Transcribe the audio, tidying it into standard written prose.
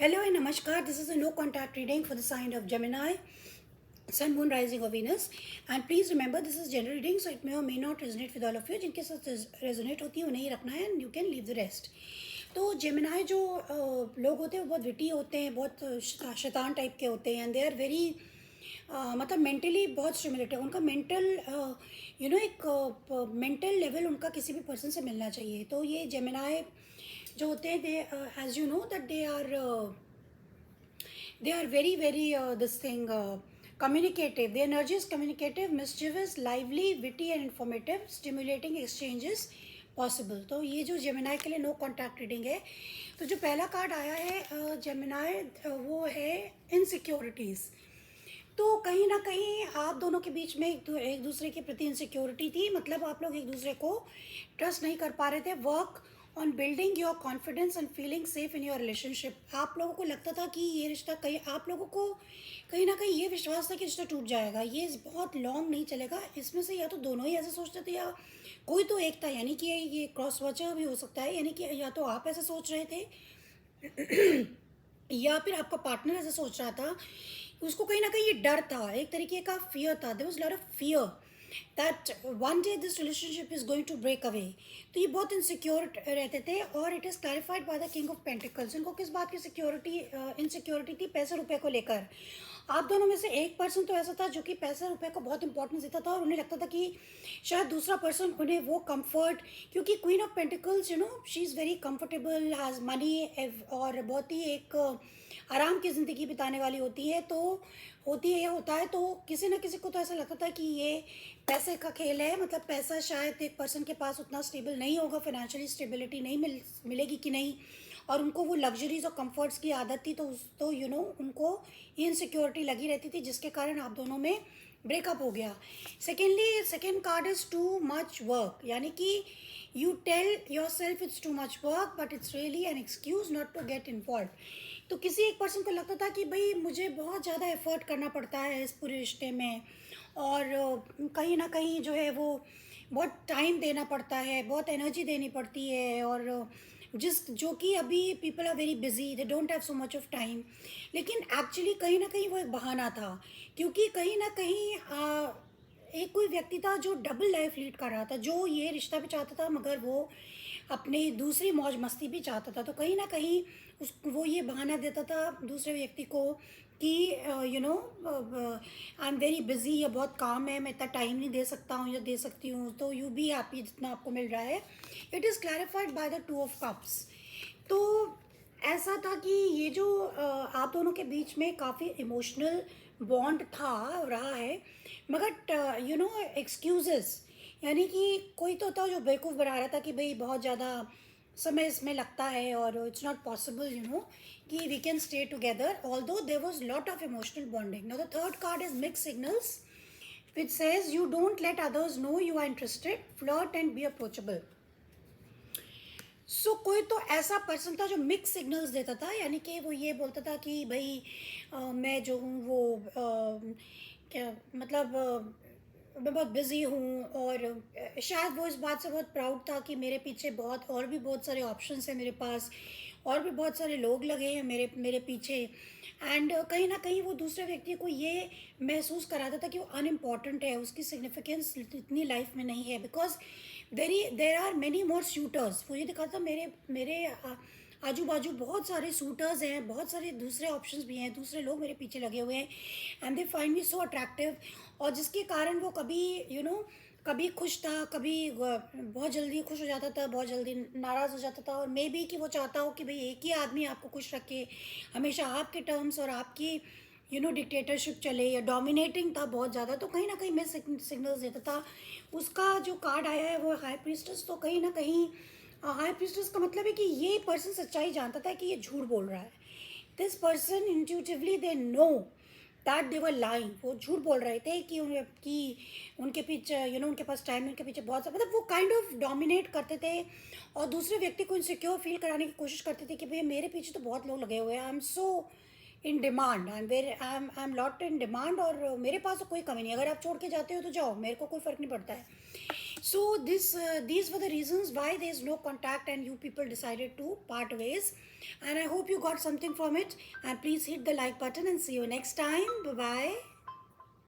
Hello and Namaskar. This is a no contact reading for the sign of Gemini, Sun, Moon, Rising or Venus. And please remember this is general reading, so it may or may not resonate with all of you. जिनके साथ resonate होती है उन्हें ही रखना है and you can leave the rest. तो Gemini जो लोग होते हैं वो बहुत विटी होते हैं, बहुत शैतान टाइप के होते हैं एंड दे आर वेरी मतलब मेंटली बहुत स्टिमुलेटेड. उनका मेंटल एक मेंटल लेवल उनका किसी भी पर्सन से मिलना चाहिए. तो ये जेमिनाई जो होते हैं they as you know that they are very this thing communicative. Their energy is communicative, mischievous, lively, witty and informative, stimulating exchanges possible. तो ये जो जेमिनाई के लिए नो कॉन्टैक्ट रीडिंग है. तो जो पहला कार्ड आया है जेमिनाई वो है इनसिक्योरिटीज़. तो कहीं ना कहीं आप दोनों के बीच में एक दूसरे के प्रति इनसिक्योरिटी थी. मतलब आप लोग एक दूसरे को ट्रस्ट नहीं कर पा रहे थे. Work on building your confidence and feeling safe in your relationship. आप लोगों को लगता था कि ये रिश्ता कहीं आप लोगों को कहीं ना कहीं ये विश्वास था कि रिश्ता टूट जाएगा, ये बहुत लॉन्ग नहीं चलेगा. इसमें से या तो दोनों ही ऐसे सोचते थे या कोई तो एक था. यानी कि ये क्रॉस वर्चर भी हो सकता है. यानी कि या तो आप ऐसे सोच रहे थे या फिर आपका पार्टनर ऐसा सोच रहा था. उसको कहीं ना कहीं ये डर था, एक तरीके का फियर था. There was lot of fear that one day this relationship is going to break away. तो ये बहुत इनसिक्योर रहते थे. और it is clarified by the king of pentacles. इनको किस बात की सिक्योरिटी इनसिक्योरिटी थी? पैसे रुपए को लेकर. आप दोनों में से एक पर्सन तो ऐसा था जो कि पैसे रुपए को बहुत इंपॉर्टेंस देता था और उन्हें लगता था कि शायद दूसरा पर्सन उन्हें वो कंफर्ट, क्योंकि queen of pentacles she is very comfortable, has money और बहुत ही एक आराम की ज़िंदगी बिताने वाली होती है. तो होती है, होता है. तो किसी ना किसी को तो ऐसा लगता था कि ये पैसे का खेल है. मतलब पैसा शायद एक पर्सन के पास उतना स्टेबल नहीं होगा, फाइनेंशियली स्टेबिलिटी नहीं मिलेगी कि नहीं. और उनको वो लग्जरीज और कंफर्ट्स की आदत थी. तो उनको ये इनसिक्योरिटी लगी रहती थी जिसके कारण आप दोनों में ब्रेकअप हो गया. Second card is too much work. यानी कि you tell yourself it's too much work but it's really an excuse not to get involve. तो किसी एक पर्सन को लगता था कि भाई मुझे बहुत ज़्यादा एफर्ट करना पड़ता है इस पूरे रिश्ते में और कहीं ना कहीं जो है वो बहुत टाइम देना पड़ता है, बहुत एनर्जी देनी पड़ती है. और जो कि अभी people are very busy, they don't have so much of time. लेकिन एक्चुअली कहीं ना कहीं वो एक बहाना था. क्योंकि कहीं ना कहीं एक कोई व्यक्ति था जो डबल लाइफ लीड कर रहा था, जो ये रिश्ता भी चाहता था मगर वो अपनी दूसरी मौज मस्ती भी चाहता था. तो कहीं ना कहीं वो ये बहाना देता था दूसरे व्यक्ति को कि आई एम वेरी बिजी, या बहुत काम है, मैं इतना टाइम नहीं दे सकता हूँ या दे सकती हूँ. तो यू बी हैप्पी जितना आपको मिल रहा है. It is clarified by the two of cups. तो ऐसा था कि ये जो आप दोनों के बीच में काफ़ी इमोशनल बॉन्ड था, रहा है. मगर एक्सक्यूजेस, यानी कि कोई तो था जो बेवकूफ़ बना रहा था कि भाई बहुत ज़्यादा समय इसमें लगता है और इट्स नॉट पॉसिबल कि we can stay together although there was lot of emotional bonding. Now the third card is mix signals which says you don't let others know you are interested, flirt and be approachable. सो कोई तो ऐसा person था जो mix signals देता था. यानी कि वो ये बोलता था कि भाई मैं जो हूँ वो क्या मतलब मैं बहुत बिज़ी हूँ. और शायद वो इस बात से बहुत प्राउड था कि मेरे पीछे और भी बहुत सारे ऑप्शंस हैं मेरे पास, और भी बहुत सारे लोग लगे हैं मेरे पीछे. एंड कहीं ना कहीं वो दूसरे व्यक्ति को ये महसूस कराता था कि वो अनइम्पॉर्टेंट है, उसकी सिग्निफिकेंस इतनी लाइफ में नहीं है. Because there are many more shooters. वो ये दिखाता था मेरे मेरे आजू बाजू बहुत सारे सूटर्स हैं, बहुत सारे दूसरे ऑप्शंस भी हैं, दूसरे लोग मेरे पीछे लगे हुए हैं and they find me so attractive. और जिसके कारण वो कभी कभी खुश था, कभी बहुत जल्दी खुश हो जाता था, बहुत जल्दी नाराज़ हो जाता था. और मे बी कि वो चाहता हो कि भाई एक ही आदमी आपको खुश रखे, हमेशा आपके टर्म्स और आपकी डिक्टेटरशिप चले, या डोमिनेटिंग था बहुत ज़्यादा. तो कहीं ना कहीं मैं सिग्नल्स देता था. उसका जो कार्ड आया है वो हाई प्रीस्टेस. तो कहीं ना कहीं हाई प्रीस्टेस का मतलब है कि ये पर्सन सच्चाई जानता था कि ये झूठ बोल रहा है. This person intuitively they know that they were lying. वो झूठ बोल रहे थे कि उनके पीछे उनके पास टाइम, उनके पीछे बहुत मतलब वो काइंड ऑफ डोमिनेट करते थे और दूसरे व्यक्ति को इनसिक्योर फील कराने की कोशिश करते थे कि भैया मेरे पीछे तो बहुत लोग लगे हुए हैं, I am so in demand, I am lot in demand और मेरे पास तो कोई कमी नहीं. अगर आप छोड़ के जाते हो तो जाओ, मेरे को कोई फ़र्क नहीं पड़ता है. So these were the reasons why there is no contact and you people decided to part ways, and I hope you got something from it, and please hit the like button and see you next time. Bye bye.